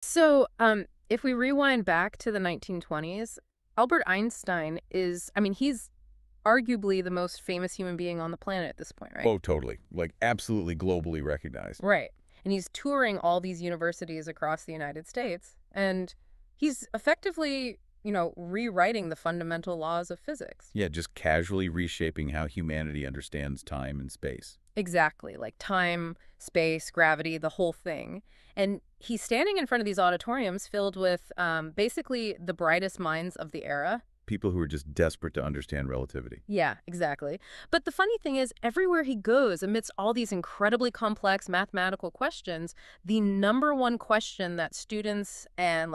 So, if we rewind back to the 1920s, Albert Einstein he's arguably the most famous human being on the planet at this point, right? Oh, totally. Like, absolutely globally recognized. Right. And he's touring all these universities across the United States, and he's effectively, rewriting the fundamental laws of physics. Yeah, just casually reshaping how humanity understands time and space. Exactly, like time, space, gravity, the whole thing. And he's standing in front of these auditoriums filled with basically the brightest minds of the era. People who are just desperate to understand relativity. Yeah, exactly. But the funny thing is, everywhere he goes, amidst all these incredibly complex mathematical questions, the number one question that students and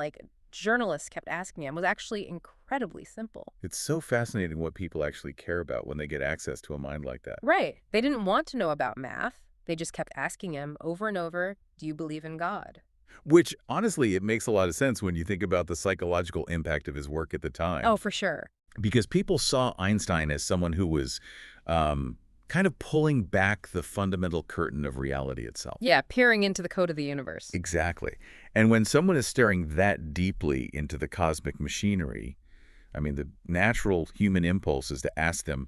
journalists kept asking him was actually incredibly simple. It's so fascinating what people actually care about when they get access to a mind like that. Right. They didn't want to know about math. They just kept asking him over and over, do you believe in God? Which, honestly, it makes a lot of sense when you think about the psychological impact of his work at the time. Oh, for sure. Because people saw Einstein as someone who was kind of pulling back the fundamental curtain of reality itself. Yeah, peering into the code of the universe. Exactly. And when someone is staring that deeply into the cosmic machinery, I mean, the natural human impulse is to ask them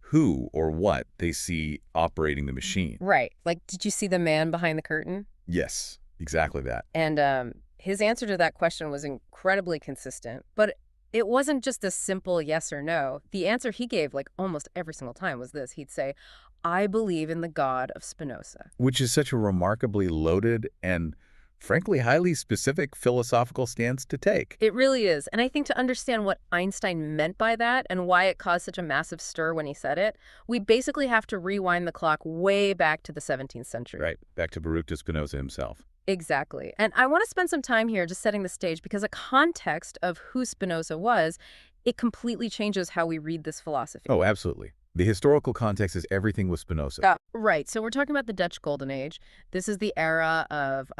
who or what they see operating the machine. Right. Like, did you see the man behind the curtain? Yes, exactly that. And his answer to that question was incredibly consistent. But it wasn't just a simple yes or no. The answer he gave, like almost every single time, was this. He'd say, I believe in the God of Spinoza. Which is such a remarkably loaded and, frankly, highly specific philosophical stance to take. It really is. And I think to understand what Einstein meant by that and why it caused such a massive stir when he said it, we basically have to rewind the clock way back to the 17th century. Right, back to Baruch de Spinoza himself. Exactly. And I want to spend some time here just setting the stage because a context of who Spinoza was, it completely changes how we read this philosophy. Oh, absolutely. The historical context is everything with Spinoza. Right. So we're talking about the Dutch Golden Age. This is the era of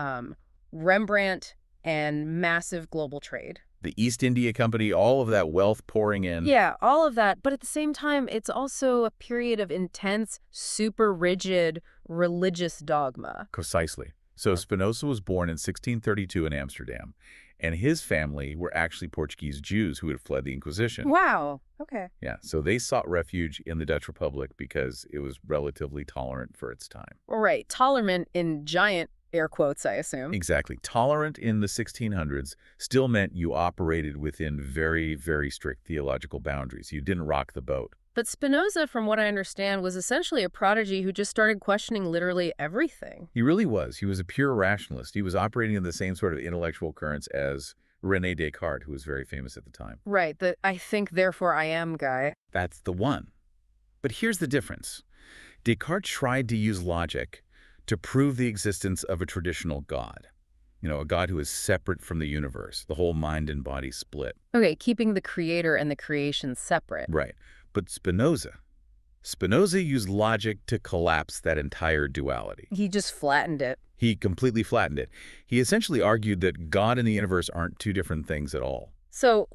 Rembrandt and massive global trade. The East India Company, all of that wealth pouring in. Yeah, all of that. But at the same time, it's also a period of intense, super rigid religious dogma. Precisely. So Spinoza was born in 1632 in Amsterdam, and his family were actually Portuguese Jews who had fled the Inquisition. Wow. Okay. Yeah, so they sought refuge in the Dutch Republic because it was relatively tolerant for its time. Right. Tolerant in giant air quotes, I assume. Exactly. Tolerant in the 1600s still meant you operated within very, very strict theological boundaries. You didn't rock the boat. But Spinoza, from what I understand, was essentially a prodigy who just started questioning literally everything. He really was. He was a pure rationalist. He was operating in the same sort of intellectual currents as René Descartes, who was very famous at the time. Right, the I think, therefore I am guy. That's the one. But here's the difference. Descartes tried to use logic to prove the existence of a traditional God. You know, a God who is separate from the universe, the whole mind and body split. Okay, keeping the creator and the creation separate. Right. But Spinoza used logic to collapse that entire duality. He just flattened it. He completely flattened it. He essentially argued that God and the universe aren't two different things at all. So,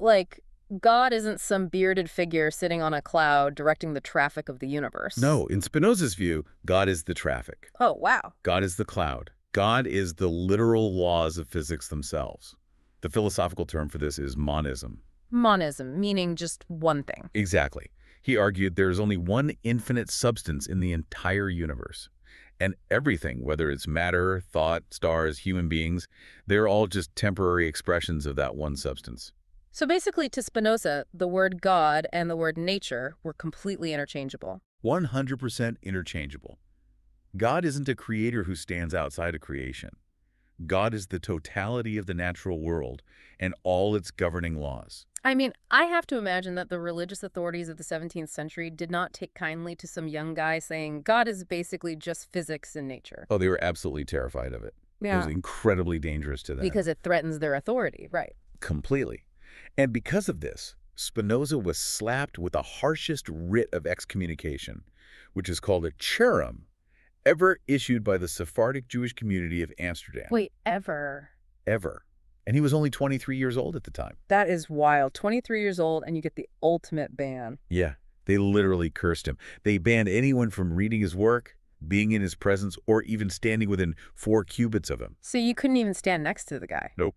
God isn't some bearded figure sitting on a cloud directing the traffic of the universe. No, in Spinoza's view, God is the traffic. Oh, wow. God is the cloud. God is the literal laws of physics themselves. The philosophical term for this is monism. Monism, meaning just one thing. Exactly. He argued there is only one infinite substance in the entire universe. And everything, whether it's matter, thought, stars, human beings, they're all just temporary expressions of that one substance. So basically, to Spinoza, the word God and the word nature were completely interchangeable. 100% interchangeable. God isn't a creator who stands outside of creation. God is the totality of the natural world and all its governing laws. I mean, I have to imagine that the religious authorities of the 17th century did not take kindly to some young guy saying God is basically just physics and nature. Oh, they were absolutely terrified of it. It was incredibly dangerous to them. Because it threatens their authority, right? Completely. And because of this, Spinoza was slapped with the harshest writ of excommunication, which is called a cherem, ever issued by the Sephardic Jewish community of Amsterdam. Wait, ever? Ever. And he was only 23 years old at the time. That is wild. 23 years old and you get the ultimate ban. Yeah, they literally cursed him. They banned anyone from reading his work, being in his presence, or even standing within 4 cubits of him. So you couldn't even stand next to the guy? Nope.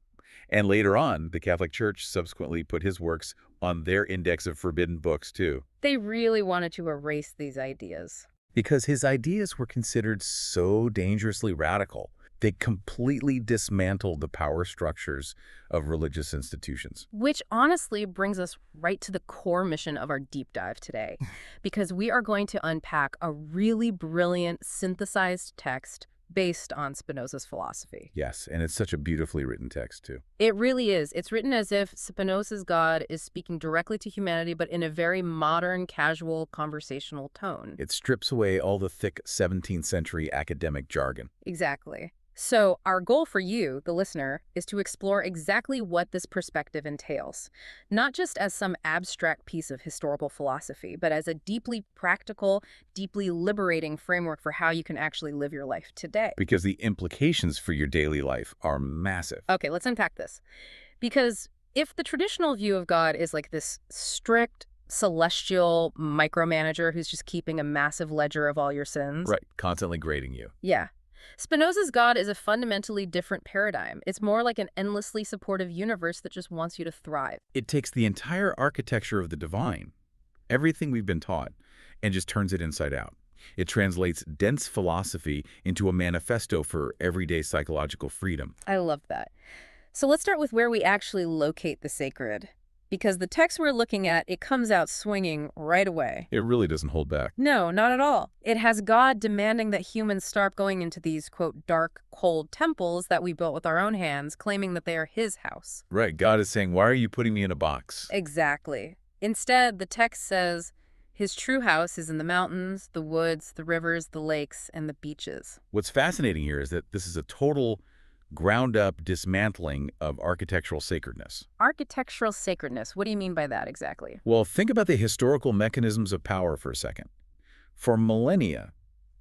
And later on, the Catholic Church subsequently put his works on their index of forbidden books, too. They really wanted to erase these ideas. Because his ideas were considered so dangerously radical, they completely dismantled the power structures of religious institutions. Which honestly brings us right to the core mission of our deep dive today, because we are going to unpack a really brilliant synthesized text based on Spinoza's philosophy. Yes, and it's such a beautifully written text, too. It really is. It's written as if Spinoza's God is speaking directly to humanity, but in a very modern, casual, conversational tone. It strips away all the thick 17th century academic jargon. Exactly. So our goal for you, the listener, is to explore exactly what this perspective entails, not just as some abstract piece of historical philosophy, but as a deeply practical, deeply liberating framework for how you can actually live your life today. Because the implications for your daily life are massive. Okay, let's unpack this. Because if the traditional view of God is like this strict, celestial micromanager who's just keeping a massive ledger of all your sins. Right, constantly grading you. Yeah. Spinoza's God is a fundamentally different paradigm. It's more like an endlessly supportive universe that just wants you to thrive. It takes the entire architecture of the divine, everything we've been taught, and just turns it inside out. It translates dense philosophy into a manifesto for everyday psychological freedom. I love that. So let's start with where we actually locate the sacred. Because the text we're looking at, it comes out swinging right away. It really doesn't hold back. No, not at all. It has God demanding that humans start going into these, quote, dark, cold temples that we built with our own hands, claiming that they are his house. Right, God is saying, why are you putting me in a box? Exactly. Instead, the text says his true house is in the mountains, the woods, the rivers, the lakes, and the beaches. What's fascinating here is that this is a total ground-up dismantling of architectural sacredness. Architectural sacredness, what do you mean by that exactly? Well, think about the historical mechanisms of power for a second. For millennia,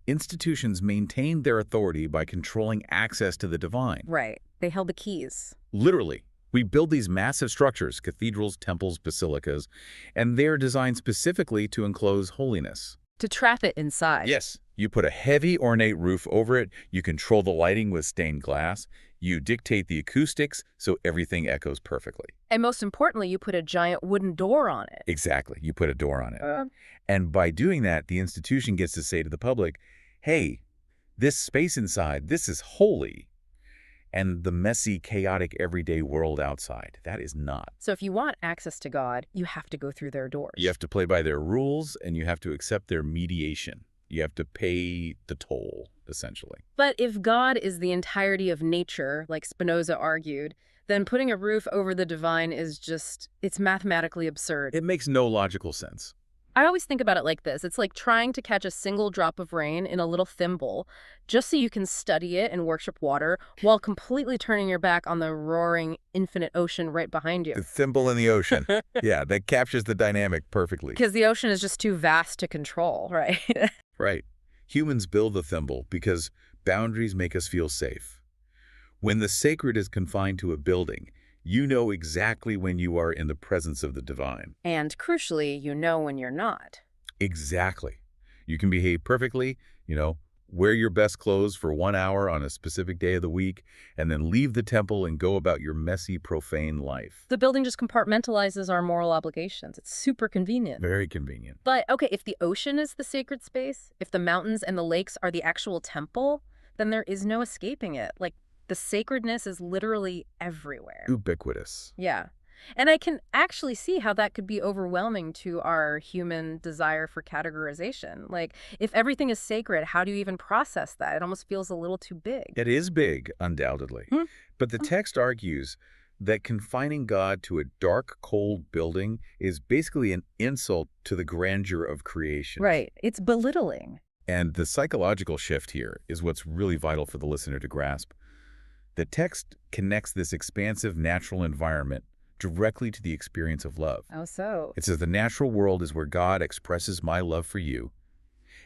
institutions maintained their authority by controlling access to the divine. Right. They held the keys. Literally. We build these massive structures, cathedrals, temples, basilicas, and they're designed specifically to enclose holiness. To trap it inside. Yes. You put a heavy, ornate roof over it, you control the lighting with stained glass, you dictate the acoustics so everything echoes perfectly. And most importantly, you put a giant wooden door on it. Exactly. You put a door on it. And by doing that, the institution gets to say to the public, hey, this space inside, this is holy. And the messy, chaotic, everyday world outside, that is not. So if you want access to God, you have to go through their doors. You have to play by their rules, and you have to accept their mediation. You have to pay the toll, essentially. But if God is the entirety of nature, like Spinoza argued, then putting a roof over the divine is just, it's mathematically absurd. It makes no logical sense. I always think about it like this. It's like trying to catch a single drop of rain in a little thimble just so you can study it and worship water while completely turning your back on the roaring infinite ocean right behind you. The thimble in the ocean. Yeah, that captures the dynamic perfectly. Because the ocean is just too vast to control, right? Right. Humans build the thimble because boundaries make us feel safe. When the sacred is confined to a building, you know exactly when you are in the presence of the divine. And crucially, you know when you're not. Exactly. You can behave perfectly, wear your best clothes for 1 hour on a specific day of the week, and then leave the temple and go about your messy, profane life. The building just compartmentalizes our moral obligations. It's super convenient. Very convenient. But, okay, if the ocean is the sacred space, if the mountains and the lakes are the actual temple, then there is no escaping it. Like, the sacredness is literally everywhere. Ubiquitous. Yeah. And I can actually see how that could be overwhelming to our human desire for categorization. Like, if everything is sacred, how do you even process that? It almost feels a little too big. It is big, undoubtedly. But the text argues that confining God to a dark, cold building is basically an insult to the grandeur of creation. Right. It's belittling. And the psychological shift here is what's really vital for the listener to grasp. The text connects this expansive natural environment directly to the experience of love. Oh, so? It says the natural world is where God expresses my love for you.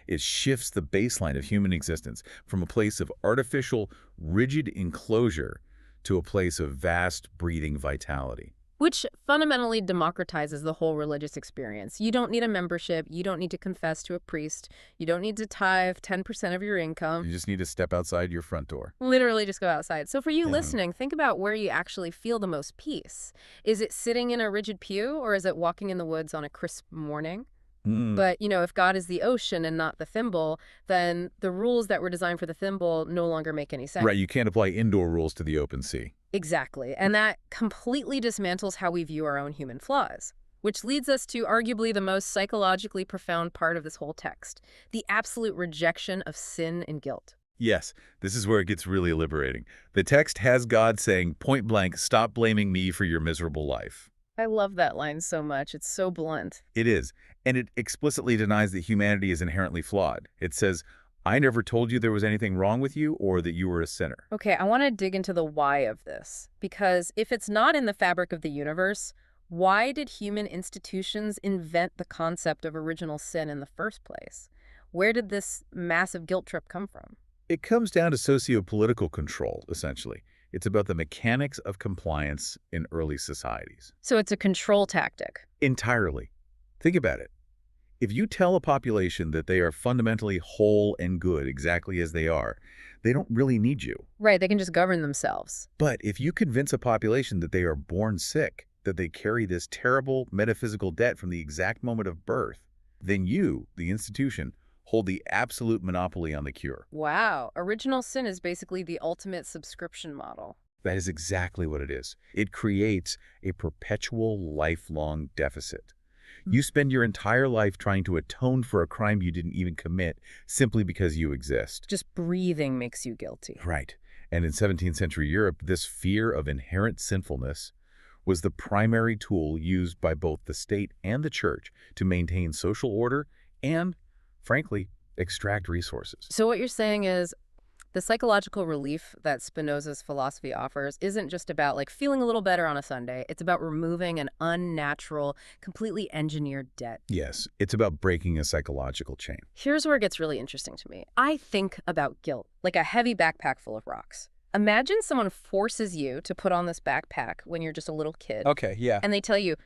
It shifts the baseline of human existence from a place of artificial, rigid enclosure to a place of vast, breathing vitality. Which fundamentally democratizes the whole religious experience. You don't need a membership. You don't need to confess to a priest. You don't need to tithe 10% of your income. You just need to step outside your front door. Literally just go outside. So for you Yeah. listening, think about where you actually feel the most peace. Is it sitting in a rigid pew, or is it walking in the woods on a crisp morning? Mm. But, if God is the ocean and not the thimble, then the rules that were designed for the thimble no longer make any sense. Right, you can't apply indoor rules to the open sea. Exactly. And that completely dismantles how we view our own human flaws. Which leads us to arguably the most psychologically profound part of this whole text, the absolute rejection of sin and guilt. Yes, this is where it gets really liberating. The text has God saying point blank, stop blaming me for your miserable life. I love that line so much. It's so blunt. It is, and it explicitly denies that humanity is inherently flawed. It says, I never told you there was anything wrong with you or that you were a sinner. Okay, I want to dig into the why of this. Because if it's not in the fabric of the universe, why did human institutions invent the concept of original sin in the first place? Where did this massive guilt trip come from? It comes down to socio-political control, essentially. It's about the mechanics of compliance in early societies. So it's a control tactic. Entirely. Think about it. If you tell a population that they are fundamentally whole and good exactly as they are, they don't really need you. Right, they can just govern themselves. But if you convince a population that they are born sick, that they carry this terrible metaphysical debt from the exact moment of birth, then you, the institution, hold the absolute monopoly on the cure. Wow, original sin is basically the ultimate subscription model. That is exactly what it is. It creates a perpetual, lifelong deficit. You spend your entire life trying to atone for a crime you didn't even commit simply because you exist. Just breathing makes you guilty. Right. And in 17th century Europe, this fear of inherent sinfulness was the primary tool used by both the state and the church to maintain social order and, frankly, extract resources. So what you're saying is the psychological relief that Spinoza's philosophy offers isn't just about feeling a little better on a Sunday. It's about removing an unnatural, completely engineered debt. Yes, it's about breaking a psychological chain. Here's where it gets really interesting to me. I think about guilt like a heavy backpack full of rocks. Imagine someone forces you to put on this backpack when you're just a little kid. Okay, yeah. And they tell you,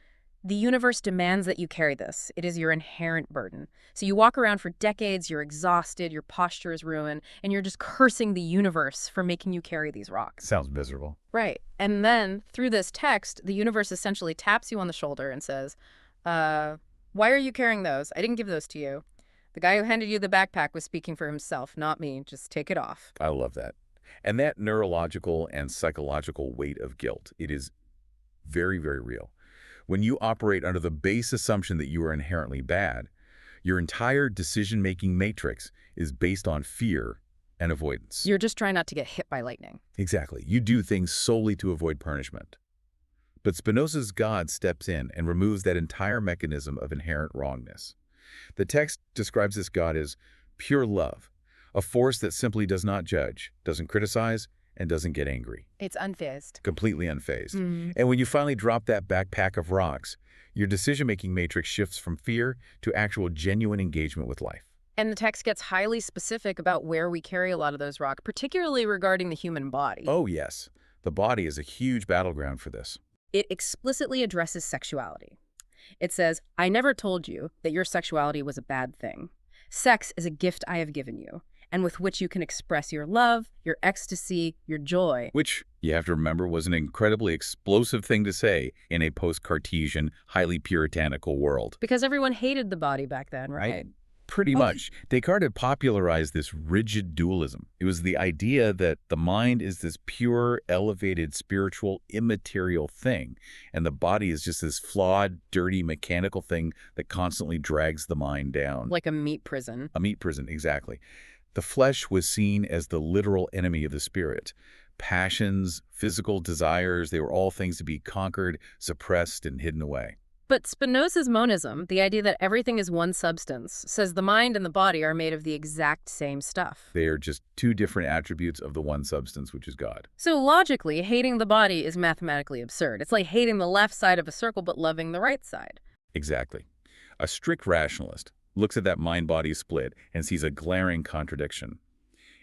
the universe demands that you carry this. It is your inherent burden. So you walk around for decades, you're exhausted, your posture is ruined, and you're just cursing the universe for making you carry these rocks. Sounds miserable. Right. And then, through this text, the universe essentially taps you on the shoulder and says, why are you carrying those? I didn't give those to you. The guy who handed you the backpack was speaking for himself, not me. Just take it off. I love that. And that neurological and psychological weight of guilt, it is very, very real. When you operate under the base assumption that you are inherently bad, your entire decision-making matrix is based on fear and avoidance. You're just trying not to get hit by lightning. Exactly. You do things solely to avoid punishment. But Spinoza's God steps in and removes that entire mechanism of inherent wrongness. The text describes this God as pure love, a force that simply does not judge, doesn't criticize, and doesn't get angry. It's unfazed. Completely unfazed. Mm. And when you finally drop that backpack of rocks, your decision-making matrix shifts from fear to actual genuine engagement with life. And the text gets highly specific about where we carry a lot of those rocks, particularly regarding the human body. Oh, yes. The body is a huge battleground for this. It explicitly addresses sexuality. It says, I never told you that your sexuality was a bad thing. Sex is a gift I have given you, and with which you can express your love, your ecstasy, your joy. Which, you have to remember, was an incredibly explosive thing to say in a post-Cartesian, highly puritanical world. Because everyone hated the body back then, right? Pretty much. Descartes had popularized this rigid dualism. It was the idea that the mind is this pure, elevated, spiritual, immaterial thing, and the body is just this flawed, dirty, mechanical thing that constantly drags the mind down. Like a meat prison. A meat prison, exactly. The flesh was seen as the literal enemy of the spirit. Passions, physical desires, they were all things to be conquered, suppressed, and hidden away. But Spinoza's monism, the idea that everything is one substance, says the mind and the body are made of the exact same stuff. They are just two different attributes of the one substance, which is God. So logically, hating the body is mathematically absurd. It's like hating the left side of a circle but loving the right side. Exactly. A strict rationalist looks at that mind-body split and sees a glaring contradiction.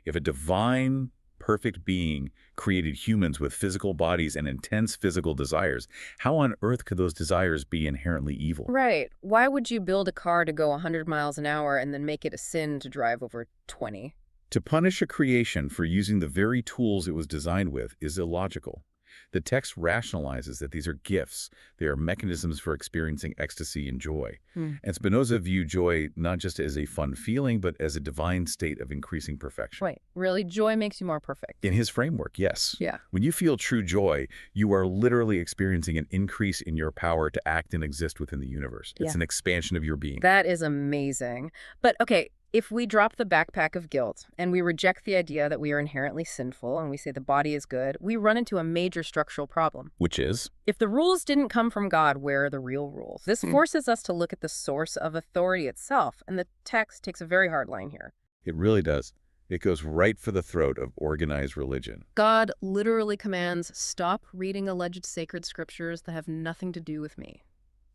If a divine, perfect being created humans with physical bodies and intense physical desires, how on earth could those desires be inherently evil? Right. Why would you build a car to go 100 miles an hour and then make it a sin to drive over 20? To punish a creation for using the very tools it was designed with is illogical. The text rationalizes that these are gifts. They are mechanisms for experiencing ecstasy and joy. Hmm. And Spinoza viewed joy not just as a fun feeling, but as a divine state of increasing perfection. Wait, really? Joy makes you more perfect? In his framework, yes. Yeah. When you feel true joy, you are literally experiencing an increase in your power to act and exist within the universe. It's Yeah. an expansion of your being. That is amazing. But okay, if we drop the backpack of guilt and we reject the idea that we are inherently sinful and we say the body is good, we run into a major structural problem. Which is? If the rules didn't come from God, where are the real rules? This forces us to look at the source of authority itself, and the text takes a very hard line here. It really does. It goes right for the throat of organized religion. God literally commands, stop reading alleged sacred scriptures that have nothing to do with me.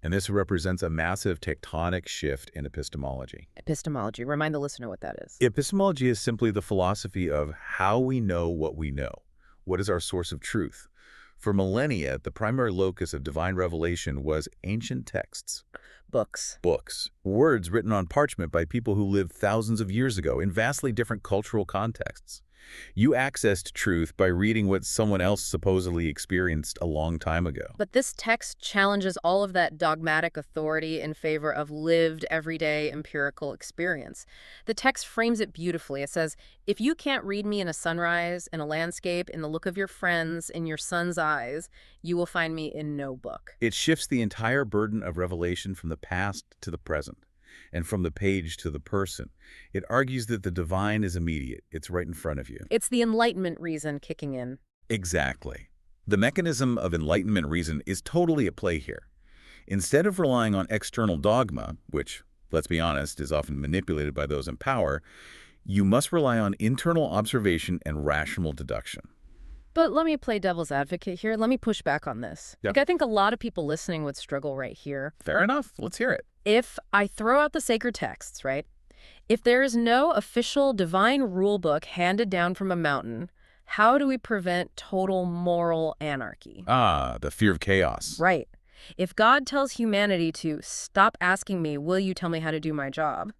And this represents a massive tectonic shift in epistemology. Epistemology. Remind the listener what that is. Epistemology is simply the philosophy of how we know what we know. What is our source of truth? For millennia, the primary locus of divine revelation was ancient texts. Books. Books. Words written on parchment by people who lived thousands of years ago in vastly different cultural contexts. You accessed truth by reading what someone else supposedly experienced a long time ago. But this text challenges all of that dogmatic authority in favor of lived, everyday, empirical experience. The text frames it beautifully. It says, if you can't read me in a sunrise, in a landscape, in the look of your friends, in your son's eyes, you will find me in no book. It shifts the entire burden of revelation from the past to the present, and from the page to the person. It argues that the divine is immediate. It's right in front of you. It's the Enlightenment reason kicking in. Exactly. The mechanism of Enlightenment reason is totally at play here. Instead of relying on external dogma, which, let's be honest, is often manipulated by those in power, you must rely on internal observation and rational deduction. But let me play devil's advocate here. Let me push back on this. Yeah. I think a lot of people listening would struggle right here. Fair enough. Let's hear it. If I throw out the sacred texts, right? If there is no official divine rule book handed down from a mountain, how do we prevent total moral anarchy? Ah, the fear of chaos. Right. If God tells humanity to stop asking me, will you tell me how to do my job?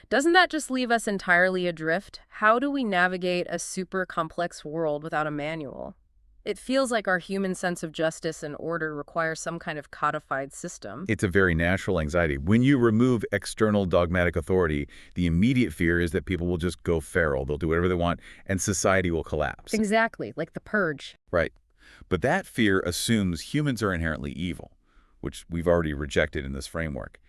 Doesn't that just leave us entirely adrift? How do we navigate a super complex world without a manual? It feels like our human sense of justice and order requires some kind of codified system. It's a very natural anxiety. When you remove external dogmatic authority, the immediate fear is that people will just go feral. They'll do whatever they want, and society will collapse. Exactly, like the purge. Right. But that fear assumes humans are inherently evil, which we've already rejected in this framework.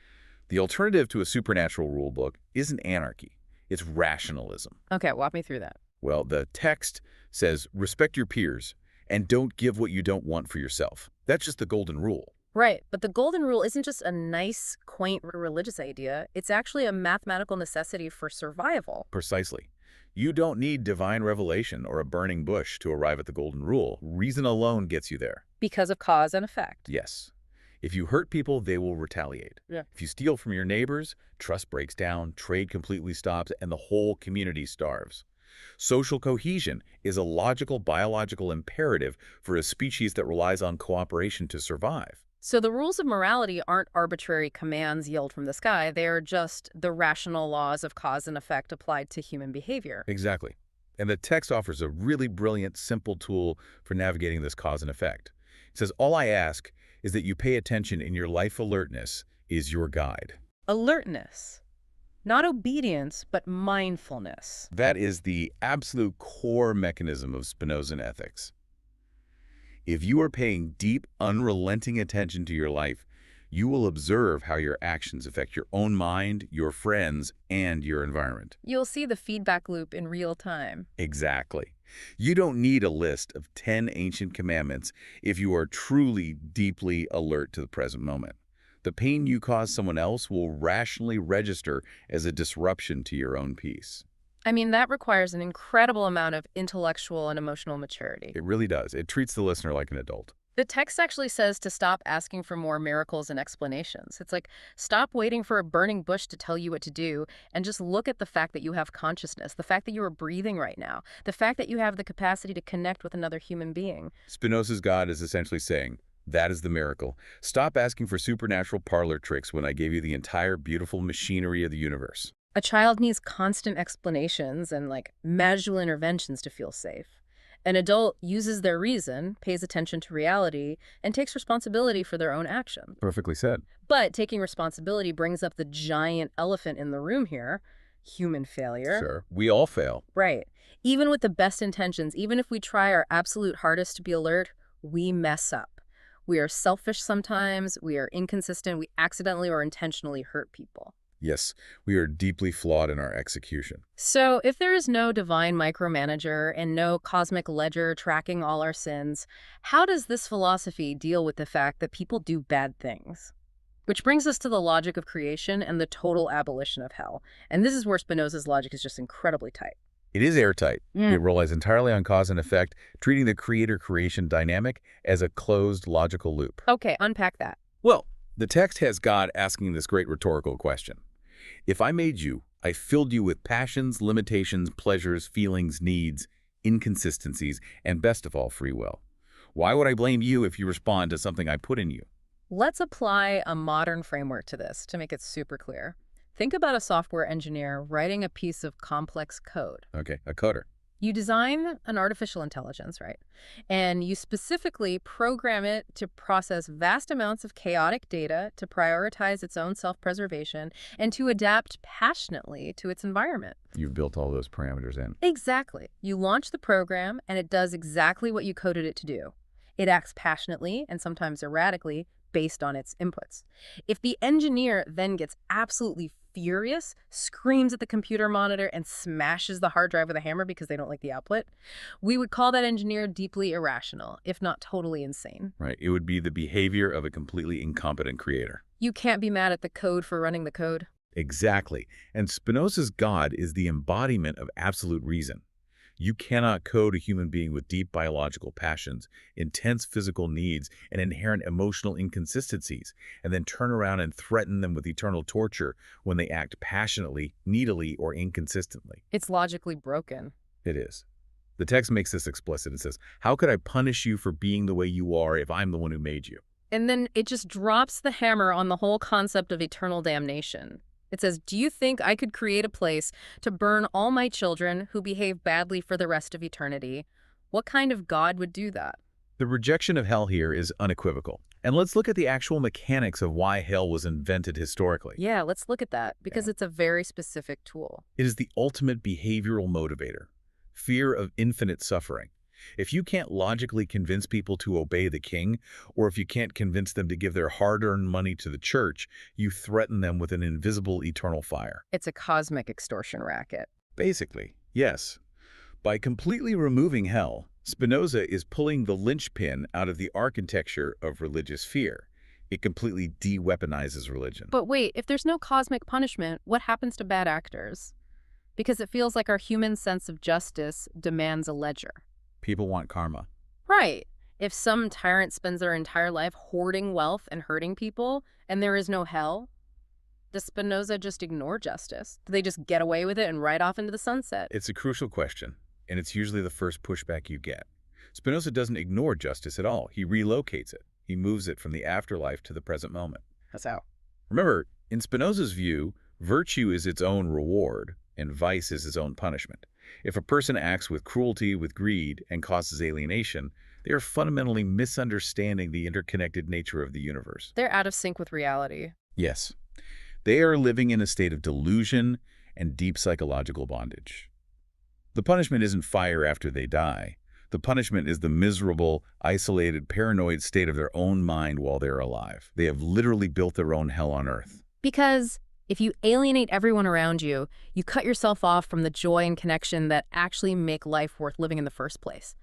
The alternative to a supernatural rule book isn't anarchy. It's rationalism. Okay, walk me through that. Well, the text says, respect your peers and don't give what you don't want for yourself. That's just the golden rule. Right, but the golden rule isn't just a nice, quaint religious idea. It's actually a mathematical necessity for survival. Precisely. You don't need divine revelation or a burning bush to arrive at the golden rule. Reason alone gets you there. Because of cause and effect. Yes. If you hurt people, they will retaliate. Yeah. If you steal from your neighbors, trust breaks down, trade completely stops, and the whole community starves. Social cohesion is a logical biological imperative for a species that relies on cooperation to survive. So the rules of morality aren't arbitrary commands yelled from the sky. They are just the rational laws of cause and effect applied to human behavior. Exactly. And the text offers a really brilliant, simple tool for navigating this cause and effect. It says, all I ask is that you pay attention in your life. Alertness is your guide. Alertness. Not obedience, but mindfulness. That is the absolute core mechanism of Spinozan ethics. If you are paying deep, unrelenting attention to your life, you will observe how your actions affect your own mind, your friends, and your environment. You'll see the feedback loop in real time. Exactly. You don't need a list of 10 ancient commandments if you are truly, deeply alert to the present moment. The pain you cause someone else will rationally register as a disruption to your own peace. I mean, that requires an incredible amount of intellectual and emotional maturity. It really does. It treats the listener like an adult. The text actually says to stop asking for more miracles and explanations. It's like, stop waiting for a burning bush to tell you what to do and just look at the fact that you have consciousness, the fact that you are breathing right now, the fact that you have the capacity to connect with another human being. Spinoza's God is essentially saying, that is the miracle. Stop asking for supernatural parlor tricks when I gave you the entire beautiful machinery of the universe. A child needs constant explanations and magical interventions to feel safe. An adult uses their reason, pays attention to reality, and takes responsibility for their own actions. Perfectly said. But taking responsibility brings up the giant elephant in the room here, human failure. Sure, we all fail. Right. Even with the best intentions, even if we try our absolute hardest to be alert, we mess up. We are selfish sometimes, we are inconsistent, we accidentally or intentionally hurt people. Yes, we are deeply flawed in our execution. So, if there is no divine micromanager and no cosmic ledger tracking all our sins, how does this philosophy deal with the fact that people do bad things? Which brings us to the logic of creation and the total abolition of hell. And this is where Spinoza's logic is just incredibly tight. It is airtight. Mm. It relies entirely on cause and effect, treating the creator-creation dynamic as a closed logical loop. Okay, unpack that. Well, the text has God asking this great rhetorical question. If I made you, I filled you with passions, limitations, pleasures, feelings, needs, inconsistencies, and best of all, free will. Why would I blame you if you respond to something I put in you? Let's apply a modern framework to this to make it super clear. Think about a software engineer writing a piece of complex code. Okay, a coder. You design an artificial intelligence, right? And you specifically program it to process vast amounts of chaotic data, to prioritize its own self-preservation, and to adapt passionately to its environment. You've built all those parameters in. Exactly. You launch the program, and it does exactly what you coded it to do. It acts passionately and sometimes erratically based on its inputs. If the engineer then gets absolutely furious, screams at the computer monitor, and smashes the hard drive with a hammer because they don't like the output, we would call that engineer deeply irrational, if not totally insane. Right. It would be the behavior of a completely incompetent creator. You can't be mad at the code for running the code. Exactly. And Spinoza's God is the embodiment of absolute reason. You cannot code a human being with deep biological passions, intense physical needs, and inherent emotional inconsistencies, and then turn around and threaten them with eternal torture when they act passionately, needily, or inconsistently. It's logically broken. It is. The text makes this explicit. It says, how could I punish you for being the way you are if I'm the one who made you? And then it just drops the hammer on the whole concept of eternal damnation. It says, do you think I could create a place to burn all my children who behave badly for the rest of eternity? What kind of God would do that? The rejection of hell here is unequivocal. And let's look at the actual mechanics of why hell was invented historically. Yeah, let's look at that, because it's a very specific tool. It is the ultimate behavioral motivator, fear of infinite suffering. If you can't logically convince people to obey the king, or if you can't convince them to give their hard-earned money to the church, you threaten them with an invisible eternal fire. It's a cosmic extortion racket. Basically, yes. By completely removing hell, Spinoza is pulling the linchpin out of the architecture of religious fear. It completely de-weaponizes religion. But wait, if there's no cosmic punishment, what happens to bad actors? Because it feels like our human sense of justice demands a ledger. People want karma. Right. If some tyrant spends their entire life hoarding wealth and hurting people, and there is no hell, does Spinoza just ignore justice? Do they just get away with it and ride off into the sunset? It's a crucial question, and it's usually the first pushback you get. Spinoza doesn't ignore justice at all. He relocates it. He moves it from the afterlife to the present moment. That's how. Remember, in Spinoza's view, virtue is its own reward, and vice is its own punishment. If a person acts with cruelty, with greed, and causes alienation, they are fundamentally misunderstanding the interconnected nature of the universe. They're out of sync with reality. Yes. They are living in a state of delusion and deep psychological bondage. The punishment isn't fire after they die. The punishment is the miserable, isolated, paranoid state of their own mind while they're alive. They have literally built their own hell on earth. Because if you alienate everyone around you, you cut yourself off from the joy and connection that actually make life worth living in the first place.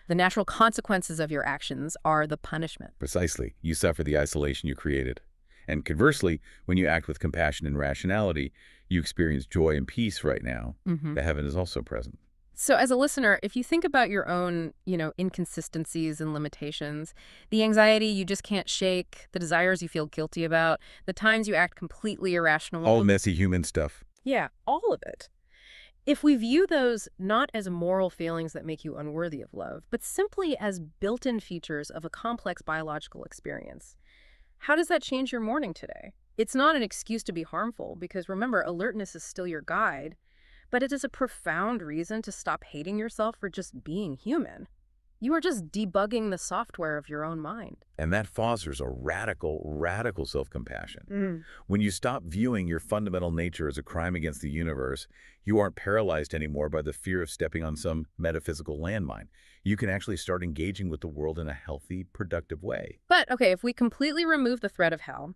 The natural consequences of your actions are the punishment. Precisely. You suffer the isolation you created. And conversely, when you act with compassion and rationality, you experience joy and peace right now. The heaven is also present. So as a listener, if you think about your own, inconsistencies and limitations, the anxiety you just can't shake, the desires you feel guilty about, the times you act completely All irrational, messy human stuff. yeah, all of it. If we view those not as moral feelings that make you unworthy of love, but simply as built-in features of a complex biological experience, how does that change your morning today? It's not an excuse to be harmful, because remember, alertness is still your guide, but it is a profound reason to stop hating yourself for just being human. You are just debugging the software of your own mind. And that fosters a radical, radical self-compassion. Mm. When you stop viewing your fundamental nature as a crime against the universe, you aren't paralyzed anymore by the fear of stepping on some metaphysical landmine. You can actually start engaging with the world in a healthy, productive way. But, okay, if we completely remove the threat of hell,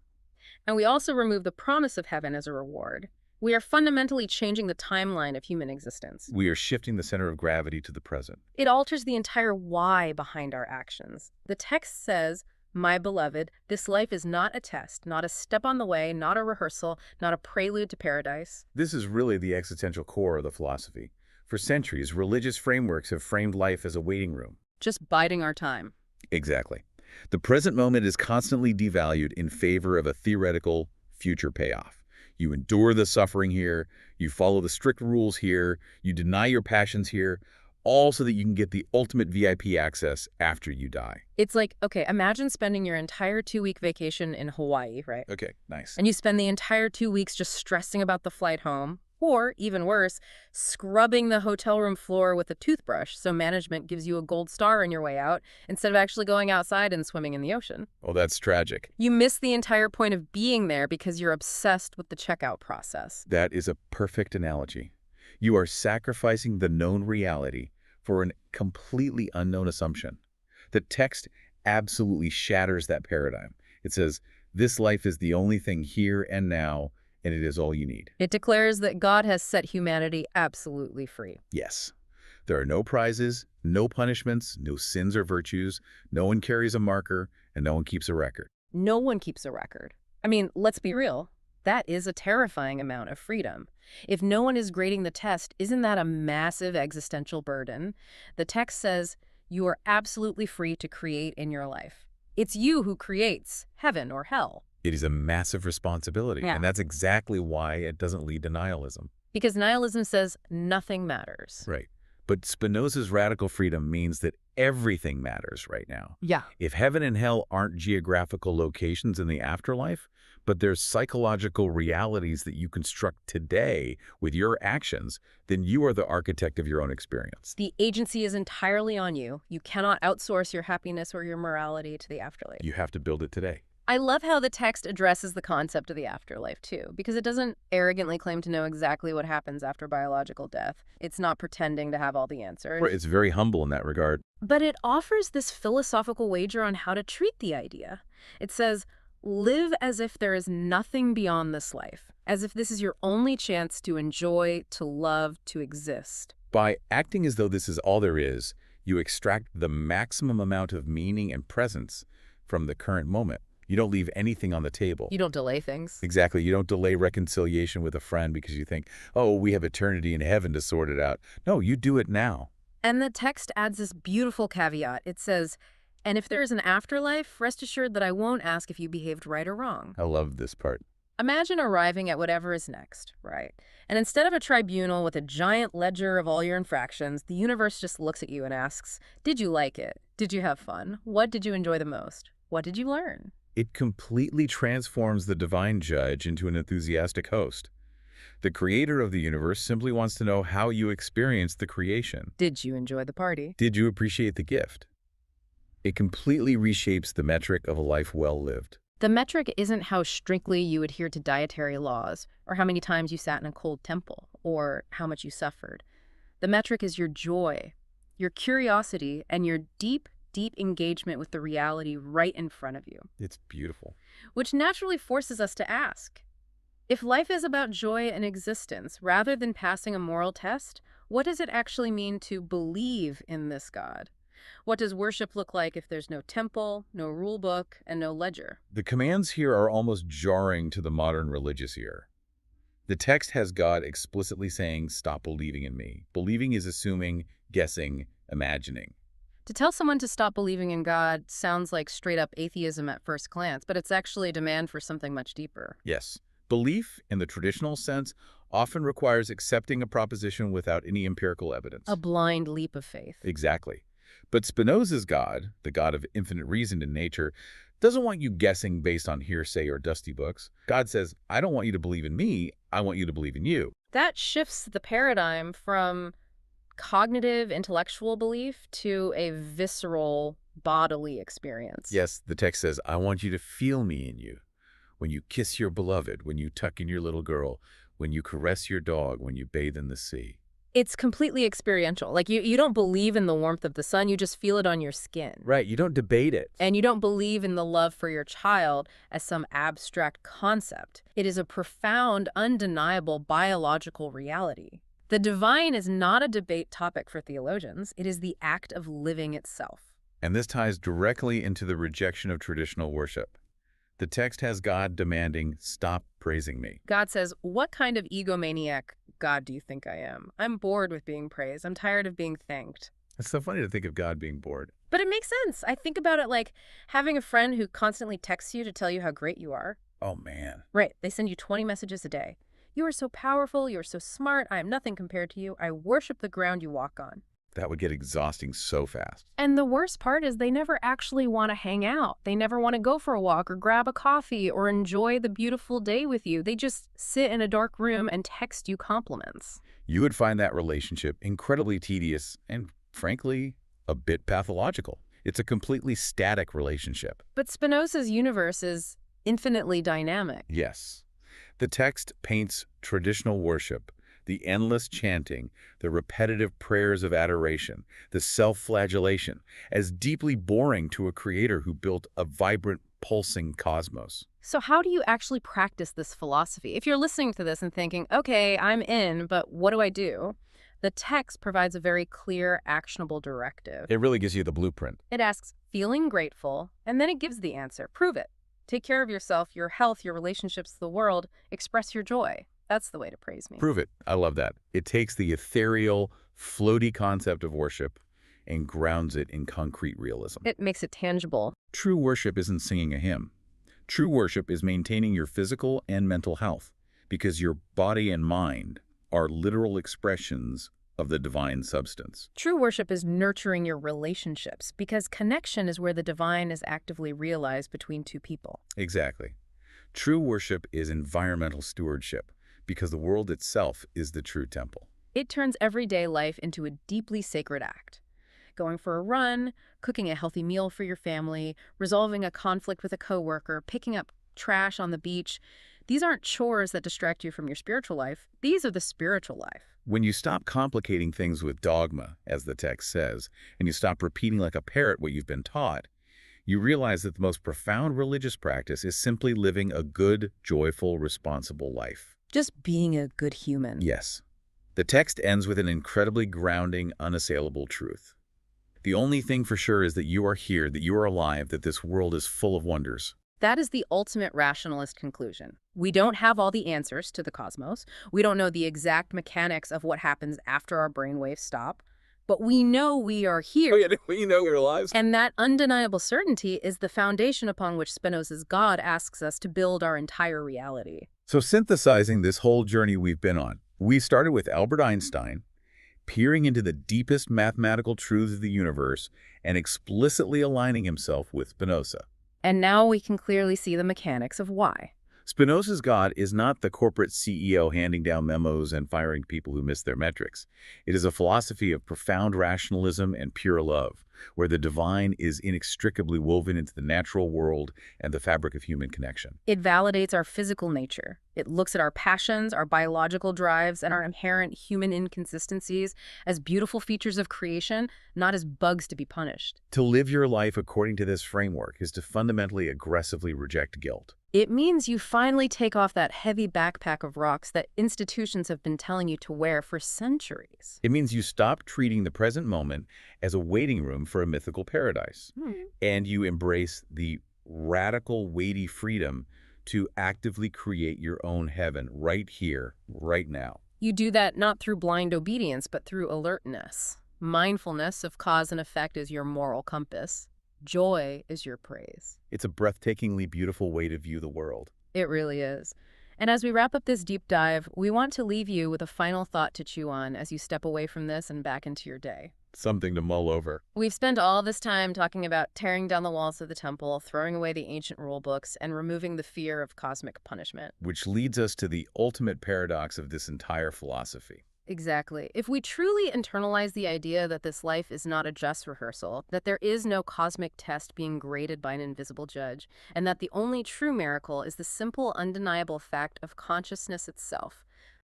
and we also remove the promise of heaven as a reward, we are fundamentally changing the timeline of human existence. We are shifting the center of gravity to the present. It alters the entire why behind our actions. The text says, "My beloved, this life is not a test, not a step on the way, not a rehearsal, not a prelude to paradise." This is really the existential core of the philosophy. For centuries, religious frameworks have framed life as a waiting room. Just biding our time. Exactly. The present moment is constantly devalued in favor of a theoretical future payoff. You endure the suffering here, you follow the strict rules here, you deny your passions here, all so that you can get the ultimate VIP access after you die. It's like, okay, imagine spending your entire 2-week vacation in Hawaii, right? Okay, nice. And you spend the entire 2 weeks just stressing about the flight home, or, even worse, scrubbing the hotel room floor with a toothbrush so management gives you a gold star on your way out instead of actually going outside and swimming in the ocean. Oh, that's tragic. You miss the entire point of being there because you're obsessed with the checkout process. That is a perfect analogy. You are sacrificing the known reality for a completely unknown assumption. The text absolutely shatters that paradigm. It says, this life is the only thing here and now, and it is all you need. It declares that God has set humanity absolutely free. Yes. There are no prizes, no punishments, no sins or virtues, no one carries a marker, and no one keeps a record. No one keeps a record. I mean, let's be real. That is a terrifying amount of freedom. If no one is grading the test, isn't that a massive existential burden? The text says, you are absolutely free to create in your life. It's you who creates heaven or hell. It is a massive responsibility, Yeah. and that's exactly why it doesn't lead to nihilism. Because nihilism says nothing matters. Right. But Spinoza's radical freedom means that everything matters right now. Yeah. If heaven and hell aren't geographical locations in the afterlife, but they're psychological realities that you construct today with your actions, then you are the architect of your own experience. The agency is entirely on you. You cannot outsource your happiness or your morality to the afterlife. You have to build it today. I love how the text addresses the concept of the afterlife, too, because it doesn't arrogantly claim to know exactly what happens after biological death. It's not pretending to have all the answers. It's very humble in that regard. But it offers this philosophical wager on how to treat the idea. It says, live as if there is nothing beyond this life, as if this is your only chance to enjoy, to love, to exist. By acting as though this is all there is, you extract the maximum amount of meaning and presence from the current moment. You don't leave anything on the table. You don't delay things. Exactly. You don't delay reconciliation with a friend because you think, oh, we have eternity in heaven to sort it out. No, you do it now. And the text adds this beautiful caveat. It says, and if there is an afterlife, rest assured that I won't ask if you behaved right or wrong. I love this part. Imagine arriving at whatever is next, right? And instead of a tribunal with a giant ledger of all your infractions, the universe just looks at you and asks, did you like it? Did you have fun? What did you enjoy the most? What did you learn? It completely transforms the divine judge into an enthusiastic host. The creator of the universe simply wants to know how you experienced the creation. Did you enjoy the party? Did you appreciate the gift? It completely reshapes the metric of a life well lived. The metric isn't how strictly you adhere to dietary laws, or how many times you sat in a cold temple, or how much you suffered. The metric is your joy, your curiosity, and your deep engagement with the reality right in front of you. It's beautiful. Which naturally forces us to ask, if life is about joy and existence, rather than passing a moral test, what does it actually mean to believe in this God? What does worship look like if there's no temple, no rule book, and no ledger? The commands here are almost jarring to the modern religious ear. The text has God explicitly saying, stop believing in me. Believing is assuming, guessing, imagining. To tell someone to stop believing in God sounds like straight-up atheism at first glance, but it's actually a demand for something much deeper. Yes, belief, in the traditional sense, often requires accepting a proposition without any empirical A evidence. blind leap of faith. Exactly. But Spinoza's God, the God of infinite reason in nature, doesn't want you guessing based on hearsay or dusty books. God says, I don't want you to believe in me, I want you to believe in you. That shifts the paradigm from cognitive, intellectual belief to a visceral, bodily experience. Yes, the text says, I want you to feel me in you. When you kiss your beloved, when you tuck in your little girl, when you caress your dog, when you bathe in the sea. It's completely experiential. Like, you don't believe in the warmth of the sun, you just feel it on your skin. Right, you don't debate it. And you don't believe in the love for your child as some abstract concept. It is a profound, undeniable biological reality. The divine is not a debate topic for theologians. It is the act of living itself. And this ties directly into the rejection of traditional worship. The text has God demanding, stop praising me. God says, what kind of egomaniac God do you think I am? I'm bored with being praised. I'm tired of being thanked. It's so funny to think of God being bored. But it makes sense. I think about it like having a friend who constantly texts you to tell you how great you are. Oh, man. Right. They send you 20 messages a day. You are so powerful. You are so smart. I am nothing compared to you. I worship the ground you walk on. That would get exhausting so fast. And the worst part is they never actually want to hang out. They never want to go for a walk or grab a coffee or enjoy the beautiful day with you. They just sit in a dark room and text you compliments. You would find that relationship incredibly tedious and, frankly, a bit pathological. It's a completely static relationship. But Spinoza's universe is infinitely dynamic. Yes. The text paints traditional worship, the endless chanting, the repetitive prayers of adoration, the self-flagellation, as deeply boring to a creator who built a vibrant, pulsing cosmos. So how do you actually practice this philosophy? If you're listening to this and thinking, okay, I'm in, but what do I do? The text provides a very clear, actionable directive. It really gives you the blueprint. It asks, feeling grateful, and then it gives the answer. Prove it. Take care of yourself, your health, your relationships to the world. Express your joy. That's the way to praise me. Prove it. I love that. It takes the ethereal, floaty concept of worship and grounds it in concrete realism. It makes it tangible. True worship isn't singing a hymn. True worship is maintaining your physical and mental health, because your body and mind are literal expressions of the divine substance. True worship is nurturing your relationships, because connection is where the divine is actively realized between two people. Exactly. True worship is environmental stewardship, because the world itself is the true temple. It turns everyday life into a deeply sacred act. Going for a run, cooking a healthy meal for your family, resolving a conflict with a coworker, picking up trash on the beach. These aren't chores that distract you from your spiritual life. These are the spiritual life. When you stop complicating things with dogma, as the text says, and you stop repeating like a parrot what you've been taught, you realize that the most profound religious practice is simply living a good, joyful, responsible life. Just being a good human. Yes. The text ends with an incredibly grounding, unassailable truth. The only thing for sure is that you are here, that you are alive, that this world is full of wonders. That is the ultimate rationalist conclusion. We don't have all the answers to the cosmos. We don't know the exact mechanics of what happens after our brainwaves stop. But we know we are here. Oh, yeah, we know we're alive. And that undeniable certainty is the foundation upon which Spinoza's God asks us to build our entire reality. So synthesizing this whole journey we've been on, we started with Albert Einstein, peering into the deepest mathematical truths of the universe and explicitly aligning himself with Spinoza. And now we can clearly see the mechanics of why. Spinoza's God is not the corporate CEO handing down memos and firing people who miss their metrics. It is a philosophy of profound rationalism and pure love, where the divine is inextricably woven into the natural world and the fabric of human connection. It validates our physical nature. It looks at our passions, our biological drives, and our inherent human inconsistencies as beautiful features of creation, not as bugs to be punished. To live your life according to this framework is to fundamentally aggressively reject guilt. It means you finally take off that heavy backpack of rocks that institutions have been telling you to wear for centuries. It means you stop treating the present moment as a waiting room for a mythical paradise, and you embrace the radical, weighty freedom to actively create your own heaven right here, right now. You do that not through blind obedience, but through alertness. Mindfulness of cause and effect is your moral compass. Joy is your praise. It's a breathtakingly beautiful way to view the world. It really is. And as we wrap up this deep dive, we want to leave you with a final thought to chew on as you step away from this and back into your day. Something to mull over. We've spent all this time talking about tearing down the walls of the temple, throwing away the ancient rule books, and removing the fear of cosmic punishment. Which leads us to the ultimate paradox of this entire philosophy. Exactly. If we truly internalize the idea that this life is not a just rehearsal, that there is no cosmic test being graded by an invisible judge, and that the only true miracle is the simple, undeniable fact of consciousness itself.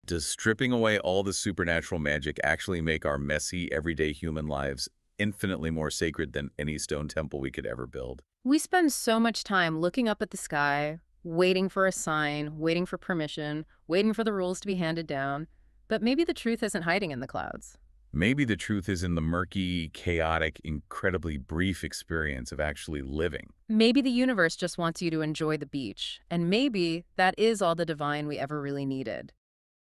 Does stripping away all the supernatural magic actually make our messy, everyday human lives infinitely more sacred than any stone temple we could ever build? We spend so much time looking up at the sky, waiting for a sign, waiting for permission, waiting for the rules to be handed down. But maybe the truth isn't hiding in the clouds. Maybe the truth is in the murky, chaotic, incredibly brief experience of actually living. Maybe the universe just wants you to enjoy the beach, and maybe that is all the divine we ever really needed.